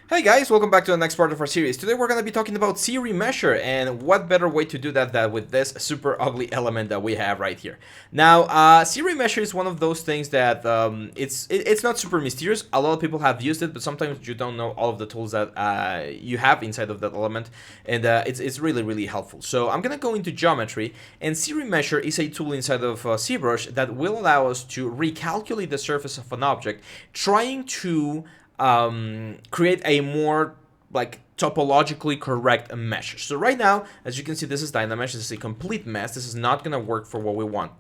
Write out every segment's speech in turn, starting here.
Hey guys, welcome back to the next part of our series. Today we're going to be talking about Zremesher, and what better way to do that than with this super ugly element that we have right here. Now, Zremesher is one of those things that it's not super mysterious. A lot of people have used it, but sometimes you don't know all of the tools that you have inside of that element, and it's really helpful. So I'm going to go into geometry, and Zremesher is a tool inside of ZBrush that will allow us to recalculate the surface of an object, trying to create a more like topologically correct mesh. So right now, as you can see, this is Dynamesh. This is a complete mess. This is not gonna work for what we want.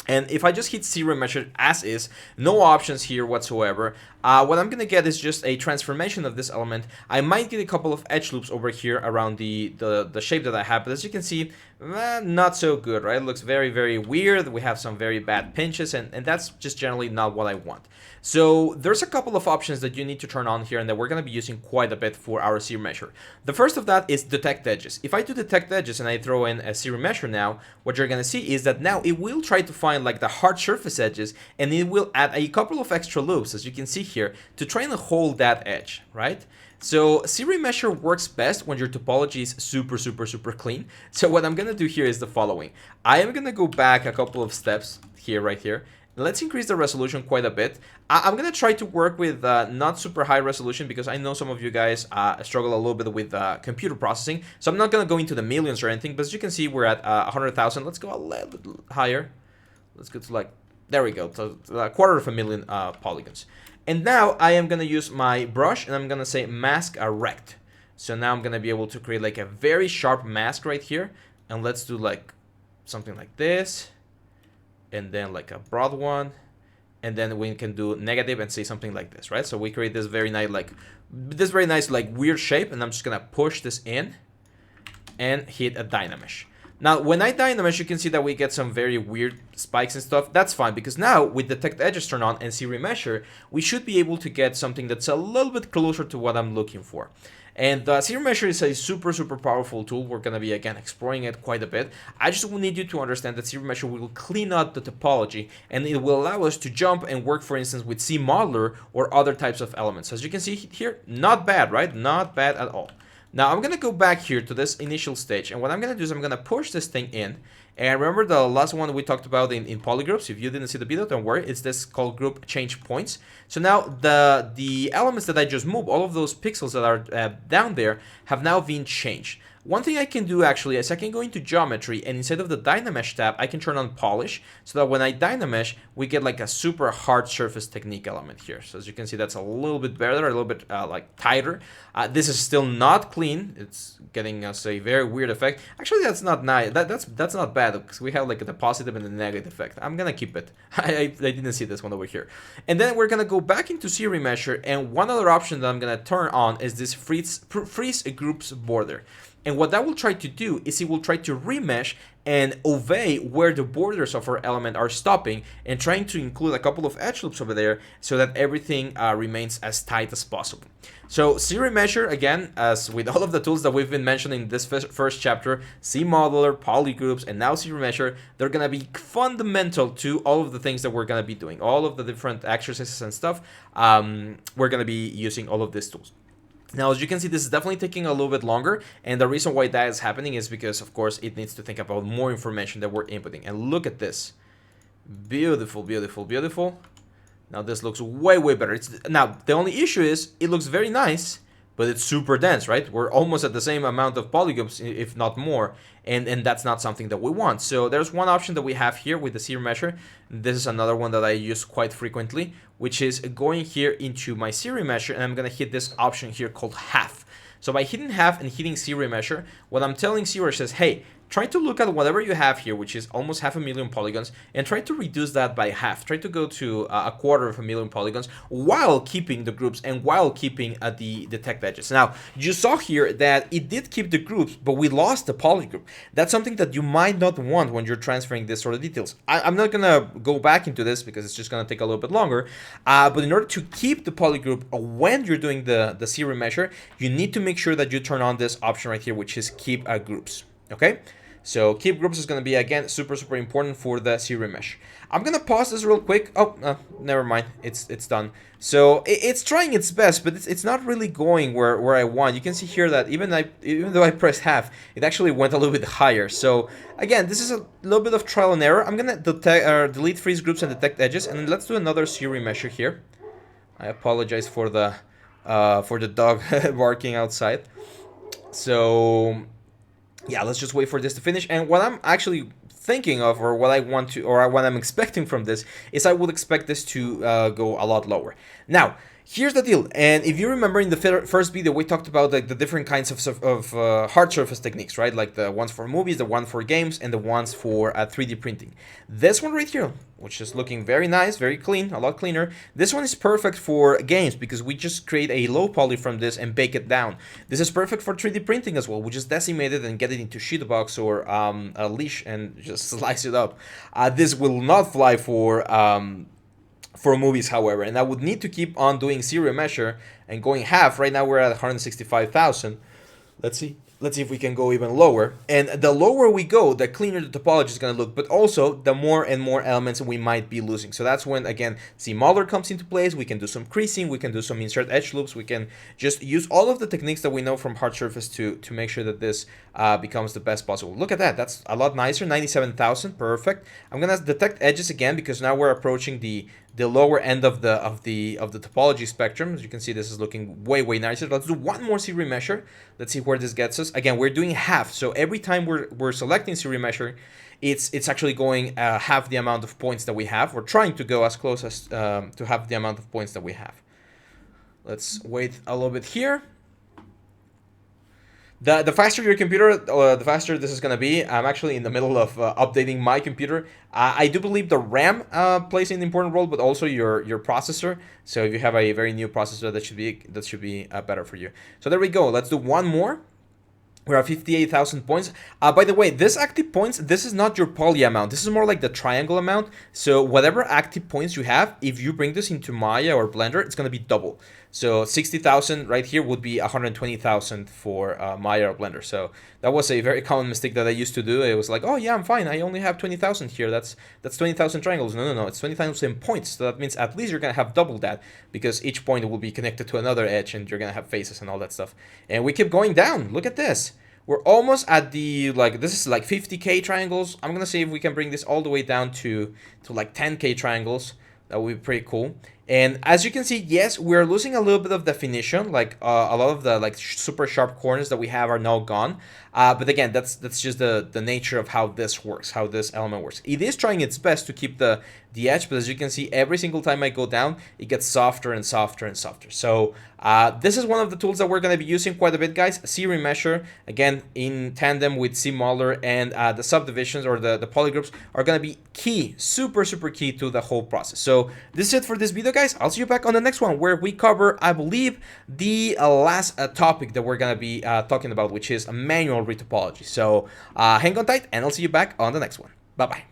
And if I just hit Zremesher as is, no options here whatsoever, what I'm going to get is just a transformation of this element. I might get a couple of edge loops over here around the shape that I have, but as you can see, not so good, right? It looks very weird. We have some very bad pinches, and that's just generally not what I want. So there's a couple of options that you need to turn on here and that we're going to be using quite a bit for our Zremesher. The first of that is detect edges. If I do detect edges and I throw in a Zremesher now, what you're going to see is that now it will try to find like the hard surface edges, and it will add a couple of extra loops, as you can see here, to try and hold that edge, right? So Zremesher works best when your topology is super clean. So what I'm going to do here is the following. I am going to go back a couple of steps here, right here. Let's increase the resolution quite a bit. I'm going to try to work with not super high resolution because I know some of you guys struggle a little bit with computer processing. So I'm not going to go into the millions or anything, but as you can see, we're at 100,000. Let's go a little bit higher. Let's go to like, there we go, to a quarter of a million polygons. And now I am going to use my brush and I'm going to say mask a rect. So now I'm going to be able to create like a very sharp mask right here. And let's do like something like this. And then like a broad one, and then we can do negative and say something like this, right? So we create this very nice like weird shape, and I'm just gonna push this in and hit a Dynamesh. Now when I Dynamesh, you can see that we get some very weird spikes and stuff. That's fine, because now with detect edges turned on and Zremesher, we should be able to get something that's a little bit closer to what I'm looking for. And Zremesher is a super powerful tool. We're going to be, again, exploring it quite a bit. I just need you to understand that Zremesher will clean up the topology, and it will allow us to jump and work, for instance, with ZModeler or other types of elements. As you can see here, not bad, right? Not bad at all. Now, I'm going to go back here to this initial stage, and what I'm going to do is I'm going to push this thing in. And remember the last one we talked about in polygroups? If you didn't see the video, don't worry. It's this called group change points. So now the elements that I just moved, all of those pixels that are down there, have now been changed. One thing I can do actually is I can go into geometry, and instead of the Dynamesh tab, I can turn on polish, so that when I Dynamesh, we get like a super hard surface technique element here. So as you can see, that's a little bit better, a little bit like tighter. This is still not clean. It's getting us a very weird effect. Actually, that's not nice. That's not bad, because we have like the positive and the negative effect. I'm gonna keep it. I didn't see this one over here. And then we're gonna go back into Zremesher, and one other option that I'm gonna turn on is this freeze groups border. And what that will try to do is it will try to remesh and obey where the borders of our element are stopping, and trying to include a couple of edge loops over there so that everything remains as tight as possible. So Zremesher, again, as with all of the tools that we've been mentioning in this first chapter, ZModeler, polygroups, and now Zremesher, they're going to be fundamental to all of the things that we're going to be doing. All of the different exercises and stuff, we're going to be using all of these tools. Now, as you can see, this is definitely taking a little bit longer, and the reason why that is happening is because, of course, it needs to think about more information that we're inputting. And look at this. Beautiful. Now, this looks way better. Now, the only issue is it looks very nice, but it's super dense, right? We're almost at the same amount of polygons, if not more, and that's not something that we want. So there's one option that we have here with the Zremesher. This is another one that I use quite frequently, which is going here into my Zremesher, and I'm going to hit this option here called half. So by hitting half and hitting Zremesher, what I'm telling ZRemesher is, hey, try to look at whatever you have here, which is almost 500,000 polygons, and try to reduce that by half. Try to go to a quarter of a million polygons while keeping the groups and while keeping the detect edges. Now, you saw here that it did keep the groups, but we lost the polygroup. That's something that you might not want when you're transferring this sort of details. I'm not going to go back into this because it's just going to take a little bit longer, but in order to keep the polygroup when you're doing the Zremesher, you need to make sure that you turn on this option right here, which is keep groups. Okay, So keep groups is going to be, again, super important for the Zremesh. I'm going to pause this real quick. Oh, never mind. It's done. So it's trying its best, but it's not really going where I want. You can see here that even though I pressed half, it actually went a little bit higher. So again, this is a little bit of trial and error. I'm going to delete freeze groups and detect edges, and let's do another Zremesher here. I apologize for the dog barking outside. So yeah, let's just wait for this to finish. And what I'm actually thinking of, or what I want to, or what I'm expecting from this, is I would expect this to go a lot lower. Now, here's the deal. And if you remember in the first video, we talked about like the different kinds of hard surface techniques, right? Like the ones for movies, the one for games, and the ones for 3D printing. This one right here, which is looking very nice, very clean, a lot cleaner. This one is perfect for games because we just create a low poly from this and bake it down. This is perfect for 3D printing as well. We just decimate it and get it into sheet box or a leash and just slice it up. This will not fly for movies, however, and I would need to keep on doing Zremesher and going half. Right now we're at 165,000. Let's see if we can go even lower. And the lower we go, the cleaner the topology is going to look, but also the more and more elements we might be losing. So that's when, again, Zmodeler comes into place. We can do some creasing, we can do some insert edge loops, we can just use all of the techniques that we know from hard surface to make sure that this becomes the best possible. Look at that, that's a lot nicer, 97,000, perfect. I'm going to detect edges again because now we're approaching the lower end of the topology spectrum. As you can see, this is looking way nicer. Let's do one more Zremesher. Let's see where this gets us. Again, we're doing half. So every time we're selecting Zremesher, it's actually going half the amount of points that we have. We're trying to go as close as to have the amount of points that we have. Let's wait a little bit here. The faster your computer, the faster this is going to be. I'm actually in the middle of updating my computer. I do believe the RAM plays an important role, but also your processor. So if you have a very new processor, that should be better for you. So there we go. Let's do one more. We're at 58,000 points. By the way, this active points, this is not your poly amount. This is more like the triangle amount. So whatever active points you have, if you bring this into Maya or Blender, it's going to be double. So 60,000 right here would be 120,000 for Maya or Blender. So that was a very common mistake that I used to do. It was like, oh yeah, I'm fine. I only have 20,000 here. That's 20,000 triangles. No. It's 20,000 points. So that means at least you're going to have double that because each point will be connected to another edge and you're going to have faces and all that stuff. And we keep going down. Look at this. We're almost at the, like, this is like 50k triangles. I'm going to see if we can bring this all the way down to like 10k triangles. That would be pretty cool. And as you can see, yes, we're losing a little bit of definition. Like a lot of the like super sharp corners that we have are now gone. But again, that's just the nature of how this works, how this element works. It is trying its best to keep the edge, but as you can see, every single time I go down, it gets softer and softer and softer. So this is one of the tools that we're going to be using quite a bit, guys. Zremesher, again, in tandem with Zmodeler, and the subdivisions or the polygroups are going to be key, super key to the whole process. So this is it for this video, guys. I'll see you back on the next one where we cover, I believe, the last topic that we're going to be talking about, which is a manual retopology. So hang on tight, and I'll see you back on the next one. Bye-bye.